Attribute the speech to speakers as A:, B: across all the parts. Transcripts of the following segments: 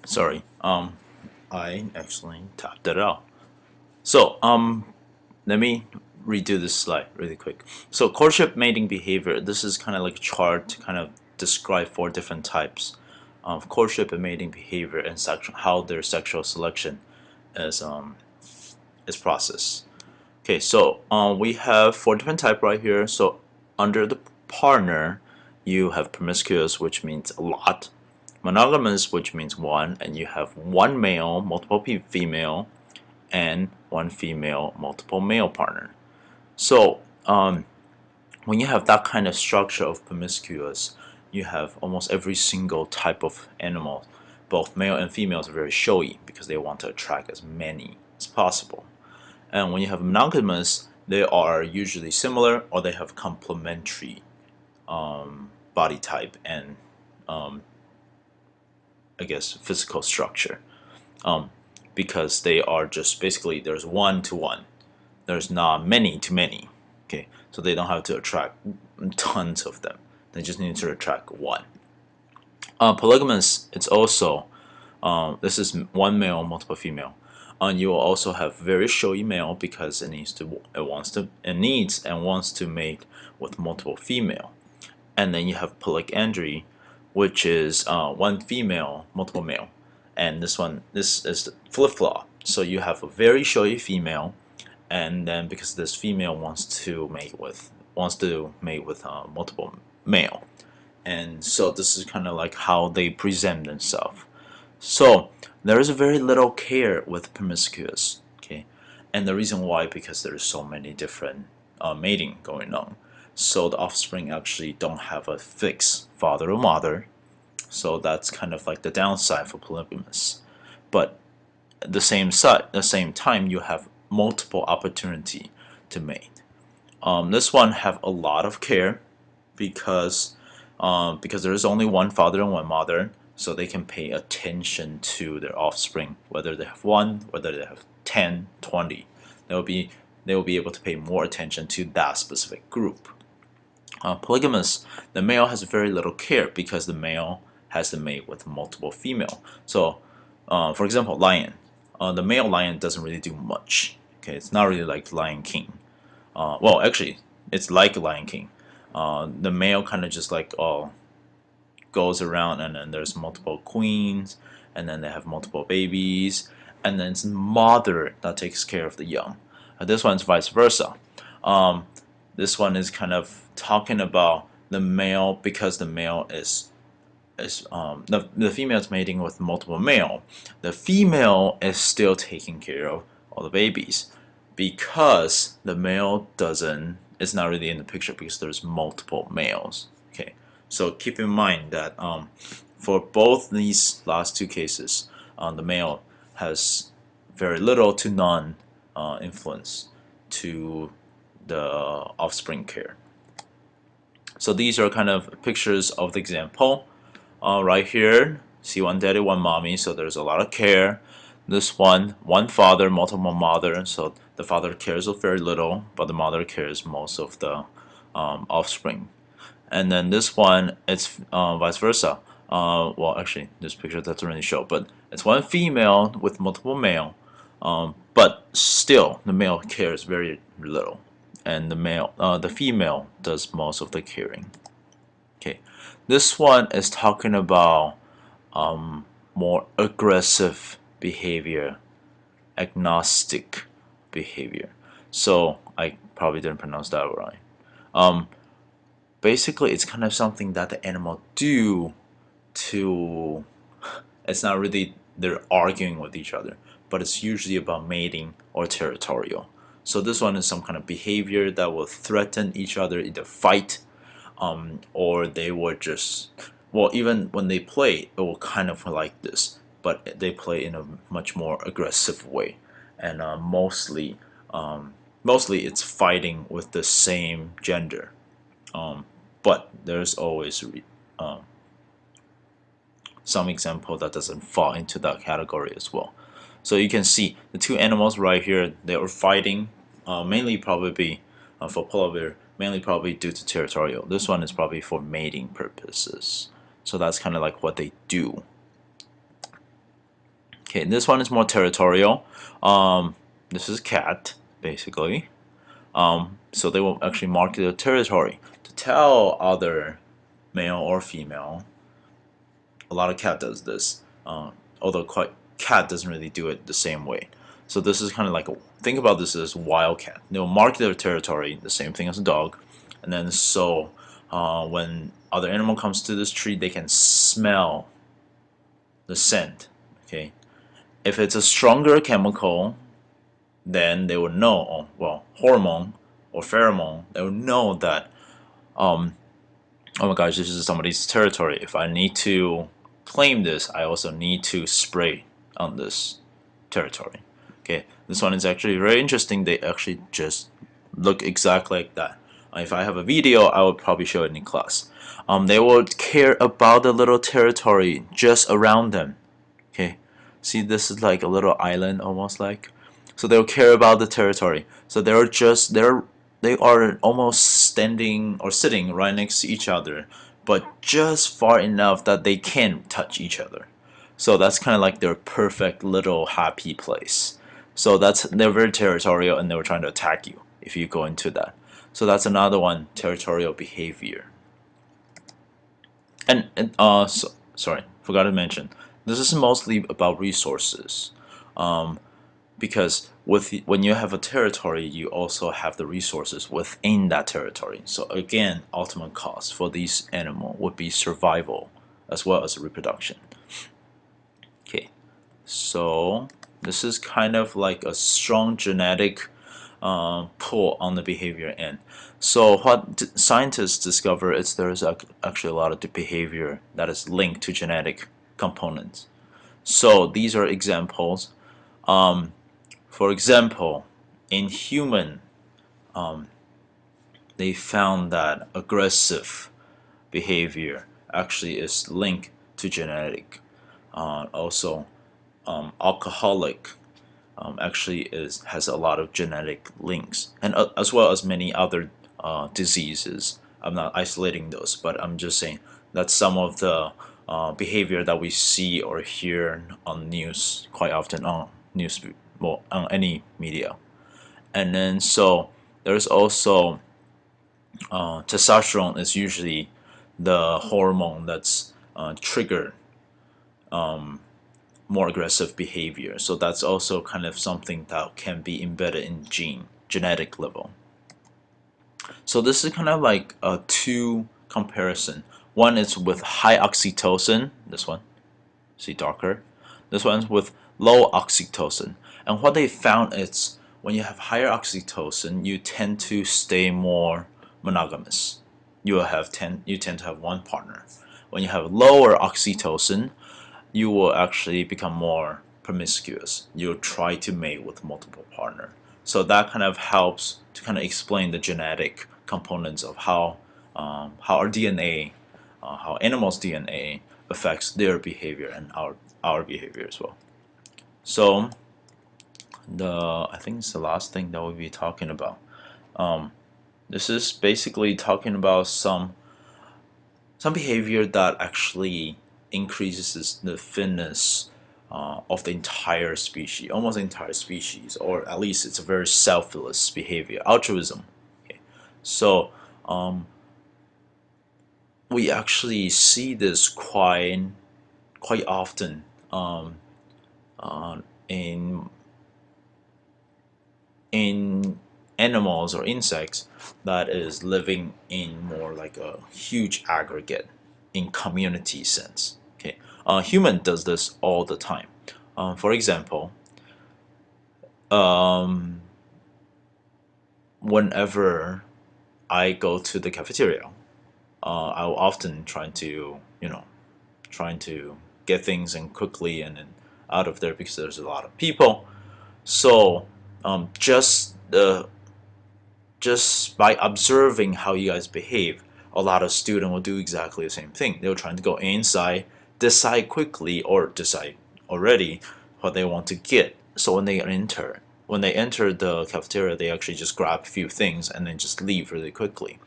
A: Sorry. I actually tapped it out. So, let me redo this slide really quick. So, courtship mating behavior. This is kind of like a chart to kind of describe four different types of courtship and mating behavior and sexual, how their sexual selection is processed. Okay, so we have four different types right here. So, under the partner, you have promiscuous, which means a lot, monogamous, which means one, and you have one male, multiple female, and one female, multiple male partner. So when you have that kind of structure of promiscuous, you have almost every single type of animal, both male and females, are very showy because they want to attract as many as possible. And when you have monogamous, they are usually similar or they have complementary body type and um, I guess physical structure. Um, because they are just basically there's one to one. There's not many to many. Okay, so they don't have to attract tons of them. They just need to attract one. Polygamous, it's also this is one male, multiple female. You will also have very showy male because it needs and wants to mate with multiple female. And then you have polyandry, which is one female, multiple male. And this is the flip flop. So you have a very showy female, and then because this female wants to mate with multiple male, and so this is kind of like how they present themselves. So there is very little care with promiscuous, okay, and the reason why because there's so many different mating going on. So the offspring actually don't have a fixed father or mother. So that's kind of like the downside for polygamous. But at the same time, you have multiple opportunity to mate. This one have a lot of care because there is only one father and one mother, so they can pay attention to their offspring, whether they have one, whether they have 10, 20. They will be able to pay more attention to that specific group. Polygamous, the male has very little care because the male has to mate with multiple female. So, for example, lion. The male lion doesn't really do much. Okay, it's not really like Lion King. Well, actually, it's like Lion King. The male kind of just like goes around, and then there's multiple queens, and then they have multiple babies, and then it's the mother that takes care of the young. This one's vice versa. Um, this one is kind of talking about the male because the male is the female is mating with multiple male. The female is still taking care of all the babies because the male doesn't is not really in the picture because there's multiple males. Okay, so keep in mind that for both these last two cases, the male has very little to none influence to the offspring care. So these are kind of pictures of the example. Right here, see one daddy, one mommy, so there's a lot of care. This one father, multiple mother, so the father cares very little, but the mother cares most of the offspring. And then this one, it's vice versa. Well, actually, this picture doesn't really show, but it's one female with multiple male, but still the male cares very little, and the female does most of the caring. Okay, this one is talking about more aggressive behavior, agnostic behavior. So I probably didn't pronounce that right. Um, Basically, it's kind of something that the animal do to. It's not really they're arguing with each other, but it's usually about mating or territorial. So this one is some kind of behavior that will threaten each other, either fight, or they would just, well, even when they play, it will kind of like this, but they play in a much more aggressive way, and mostly it's fighting with the same gender, but there's always some example that doesn't fall into that category as well. So you can see the two animals right here, they are fighting, mainly probably for polar bear, mainly probably due to territorial. This one is probably for mating purposes. So that's kind of like what they do. Okay, this one is more territorial. This is cat, basically. So they will actually mark their territory to tell other male or female. A lot of cat does this, although cat doesn't really do it the same way. So this is kind of like think about this as wildcat. They'll mark their territory, the same thing as a dog, and then so when other animal comes to this tree, they can smell the scent. Okay, if it's a stronger chemical, then they will know. Oh, well, hormone or pheromone, they will know that. Oh my gosh, this is somebody's territory. If I need to claim this, I also need to spray on this territory. Okay, this one is actually very interesting. They actually just look exactly like that. If I have a video, I would probably show it in class. They will care about the little territory just around them. Okay, see, this is like a little island, almost like. So they'll care about the territory. So they are almost standing or sitting right next to each other, but just far enough that they can't touch each other. So that's kind of like their perfect little happy place. So they're very territorial, and they were trying to attack you if you go into that. So that's another one, territorial behavior. Sorry, forgot to mention, this is mostly about resources, because when you have a territory, you also have the resources within that territory. So again, ultimate cost for these animal would be survival as well as reproduction. Okay, so this is kind of like a strong genetic pull on the behavior end. So what scientists discover is there is actually a lot of behavior that is linked to genetic components. So these are examples. For example, in human, they found that aggressive behavior actually is linked to genetic. Also, alcoholic actually has a lot of genetic links, and as well as many other diseases. I'm not isolating those, but I'm just saying that some of the behavior that we see or hear on news quite often on news, well, on any media. And then so there's also testosterone is usually the hormone that's triggered more aggressive behavior. So that's also kind of something that can be embedded in genetic level. So this is kind of like a two comparison. One is with high oxytocin, this one, see darker. This one's with low oxytocin. And what they found is when you have higher oxytocin, you tend to stay more monogamous. You tend to have one partner. When you have lower oxytocin, you will actually become more promiscuous. You'll try to mate with multiple partners. So that kind of helps to kind of explain the genetic components of how our DNA, how animals' DNA affects their behavior and our behavior as well. So I think it's the last thing that we'll be talking about. This is basically talking about some behavior that actually increases the fitness of the entire species, almost entire species, or at least it's a very selfless behavior, altruism. Okay. So we actually see this quite often in animals or insects that is living in more like a huge aggregate in community sense. Okay, human does this all the time. For example, whenever I go to the cafeteria, I'll often trying to get things in quickly and then out of there because there's a lot of people. So just by observing how you guys behave, a lot of students will do exactly the same thing. They're trying to go inside, decide quickly or decide already what they want to get. So when they enter the cafeteria, they actually just grab a few things and then just leave really quickly.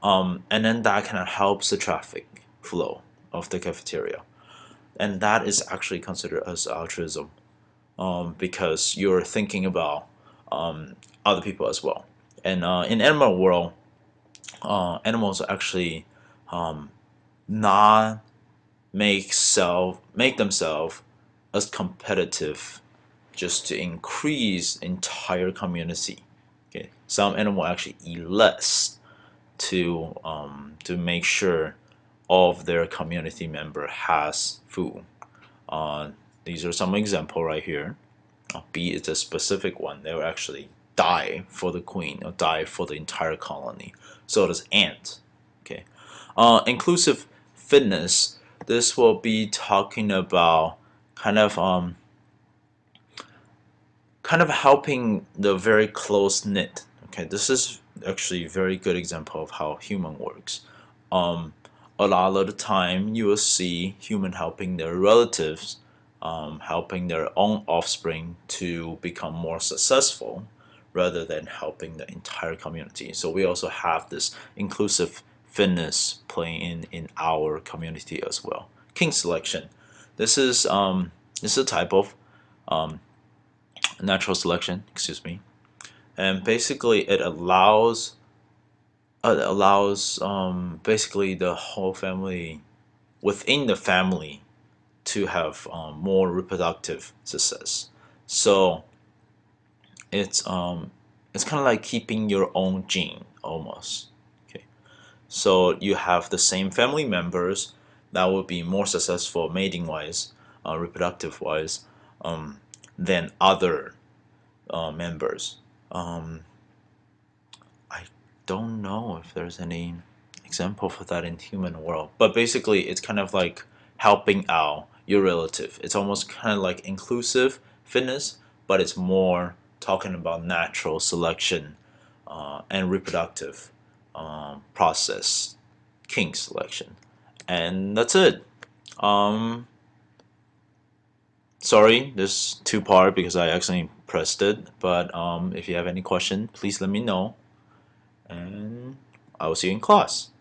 A: And then that kind of helps the traffic flow of the cafeteria. and that is actually considered as altruism, because you're thinking about other people as well. And in animal world, animals actually not make themselves as competitive just to increase entire community. Okay, some animal actually eat less to make sure all of their community member has food. Uh, these are some example right here. Bee is a specific one. They will actually die for the queen or die for the entire colony. So does ant. Okay. Inclusive fitness. This will be talking about kind of helping the very close knit. Okay, this is actually a very good example of how human works. Um, a lot of the time, you will see human helping their relatives, helping their own offspring to become more successful, rather than helping the entire community. So we also have this inclusive fitness playing in our community as well. King selection. This is a type of um, natural selection, excuse me, and basically it allows basically the whole family within the family to have more reproductive success. So it's kind of like keeping your own gene almost. Okay, so you have the same family members that will be more successful mating wise, reproductive wise, than other members. Um, I don't know if there's any example for that in human world, but basically it's kind of like helping out your relative. It's almost kind of like inclusive fitness, but it's more talking about natural selection and reproductive process, king selection, and that's it. Um, Sorry, this two-part because I accidentally pressed it, but if you have any question, please let me know, and I will see you in class.